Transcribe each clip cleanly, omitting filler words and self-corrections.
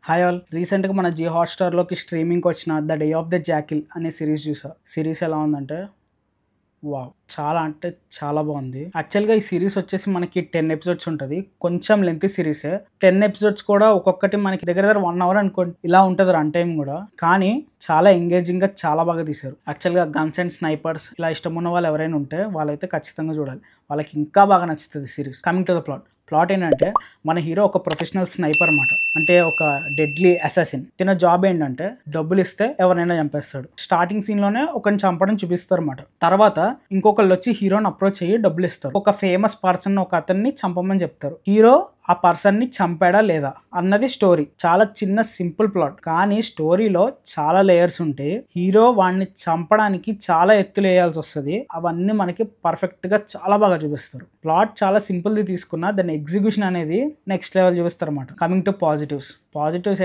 Hi all, రీసెంట్గా మన జియో హాట్స్టార్లోకి స్ట్రీమింగ్కి వచ్చిన the day of the jackal అనే సిరీస్ చూసా. సిరీస్ ఎలా ఉందంటే వావ్, చాలా అంటే చాలా బాగుంది. యాక్చువల్గా ఈ సిరీస్ వచ్చేసి మనకి 10 ఎపిసోడ్స్ ఉంటుంది. కొంచెం లెంత్ సిరీసే. 10 ఎపిసోడ్స్ కూడా ఒక్కొక్కటి మనకి దగ్గర దగ్గర 1 అవర్ అనుకోండి, ఇలా ఉంటుంది రన్ టైం కూడా. కానీ చాలా ఎంగేజింగ్గా చాలా బాగా తీశారు. యాక్చువల్గా గన్స్ అండ్ స్నైపర్స్ ఇలా ఇష్టం ఉన్న వాళ్ళు ఎవరైనా ఉంటే వాళ్ళైతే ఖచ్చితంగా చూడాలి. వాళ్ళకి ఇంకా బాగా నచ్చుతుంది series. Coming to the plot ఏంటంటే మన హీరో ఒక ప్రొఫెషనల్ స్నైపర్ అన్నమాట. అంటే ఒక డెడ్లీ అసాసిన్. తిన జాబ్ ఏంటంటే డబ్బులు ఇస్తే ఎవరైనా చంపేస్తాడు. స్టార్టింగ్ సీన్ లోనే ఒకరిని చంపడం చూపిస్తారు అన్నమాట. తర్వాత ఇంకొకళ్ళు వచ్చి హీరోని అప్రోచ్ అయ్యి డబ్బులు ఇస్తారు. ఒక ఫేమస్ పర్సన్ ఒక అతన్ని చంపమని చెప్తారు. హీరో ఆ పర్సన్ ని చంపాడా లేదా అన్నది స్టోరీ. చాలా చిన్న సింపుల్ ప్లాట్, కానీ స్టోరీలో చాలా లేయర్స్ ఉంటాయి. హీరో వాడిని చంపడానికి చాలా ఎత్తులు వేయాల్సి వస్తుంది. అవన్నీ మనకి పర్ఫెక్ట్ గా చాలా బాగా చూపిస్తారు. ప్లాట్ చాలా సింపుల్ ది తీసుకున్నా దాని ఎగ్జిక్యూషన్ అనేది నెక్స్ట్ లెవెల్ చూపిస్తారు అన్నమాట. కమింగ్ టు పాజిటివ్స్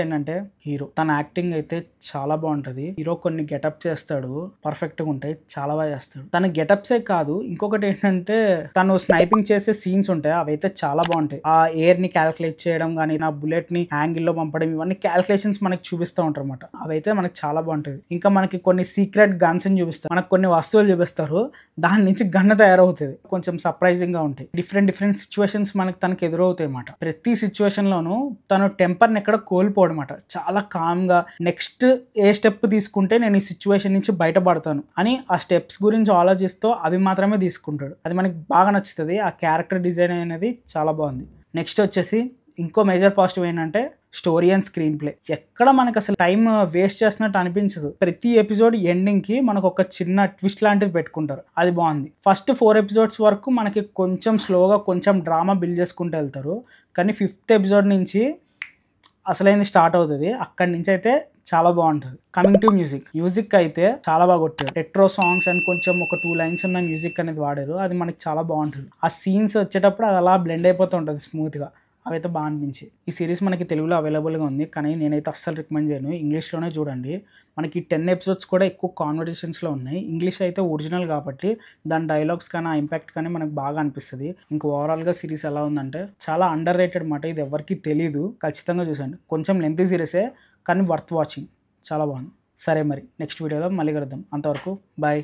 ఏంటంటే హీరో తన యాక్టింగ్ అయితే చాలా బాగుంటది. హీరో కొన్ని గెటప్ చేస్తాడు, పర్ఫెక్ట్ గా ఉంటాయి, చాలా బాగా చేస్తాడు. తన గెటప్సే కాదు, ఇంకొకటి ఏంటంటే తను స్నైపింగ్ చేసే సీన్స్ ఉంటాయి, అవైతే చాలా బాగుంటాయి. ఆ ఎయిర్ ని క్యాల్కులేట్ చేయడం కానీ, నా బుల్లెట్ ని యాంగిల్ లో పంపడం, ఇవన్నీ క్యాల్కులేషన్స్ మనకి చూపిస్తూ ఉంటారు అనమాట. అవైతే మనకి చాలా బాగుంటది. ఇంకా మనకి కొన్ని సీక్రెట్ గన్స్ ని చూపిస్తారు, మనకు కొన్ని వస్తువులు చూపిస్తారు, దాని నుంచి గన్ తయారవుతుంది. కొంచెం సర్ప్రైజింగ్ గా ఉంటాయి. డిఫరెంట్ సిచ్యువేషన్స్ మనకి తనకు ఎదురవుతాయి అన్నమాట. ప్రతి సిచ్యువేషన్ లోనూ తను టెంపర్ ని ఎక్కడ కోల్పోవడమాట. చాలా కామ్ గా నెక్స్ట్ ఏ స్టెప్ తీసుకుంటే నేను ఈ సిచ్యువేషన్ నుంచి బయటపడతాను అని ఆ స్టెప్స్ గురించి ఆలోచిస్తూ అవి మాత్రమే తీసుకుంటాడు. అది మనకి బాగా నచ్చుతుంది. ఆ క్యారెక్టర్ డిజైన్ అనేది చాలా బాగుంది. నెక్స్ట్ వచ్చేసి ఇంకో మేజర్ పాజిటివ్ ఏంటంటే స్టోరీ అండ్ స్క్రీన్ ప్లే. ఎక్కడ మనకు అసలు టైం వేస్ట్ చేస్తున్నట్టు అనిపించదు. ప్రతి ఎపిసోడ్ ఎండింగ్ కి మనకు ఒక చిన్న ట్విస్ట్ లాంటిది పెట్టుకుంటారు, అది బాగుంది. ఫస్ట్ 4 ఎపిసోడ్స్ వరకు మనకి కొంచెం స్లోగా కొంచెం డ్రామా బిల్డ్ చేసుకుంటూ వెళ్తారు, కానీ 5th ఎపిసోడ్ నుంచి అసలైంది స్టార్ట్ అవుతుంది. అక్కడి నుంచి అయితే చాలా బాగుంటుంది. కమింగ్ టు మ్యూజిక్ అయితే చాలా బాగా కొట్టారు. రెట్రో సాంగ్స్ అండ్ కొంచెం ఒక 2 లైన్స్ ఉన్న మ్యూజిక్ అనేది వాడారు. అది మనకి చాలా బాగుంటుంది. ఆ సీన్స్ వచ్చేటప్పుడు అది అలా బ్లెండ్ అయిపోతూ ఉంటుంది స్మూత్ గా. అవైతే బాగా అనిపించాయి. ఈ సిరీస్ మనకి తెలుగులో అవైలబుల్గా ఉంది, కానీ నేనైతే అస్సలు రికమెండ్ చేయను. ఇంగ్లీష్లోనే చూడండి. మనకి 10 ఎపిసోడ్స్ కూడా ఎక్కువ కాన్వర్జేషన్స్లో ఉన్నాయి. ఇంగ్లీష్ అయితే ఒరిజినల్ కాబట్టి దాని డైలాగ్స్ కానీ ఆ ఇంపాక్ట్ కానీ మనకు బాగా అనిపిస్తుంది. ఇంకా ఓవరాల్గా సిరీస్ ఎలా ఉందంటే చాలా అండర్ రేటెడ్ మాట. ఇది ఎవరికి తెలీదు, ఖచ్చితంగా చూసండి. కొంచెం లెంత్ సిరీసే, కానీ వర్త్ వాచింగ్. చాలా బాగుంది. సరే, మరి నెక్స్ట్ వీడియోలో మళ్ళీ కలుద్దాం. అంతవరకు బాయ్.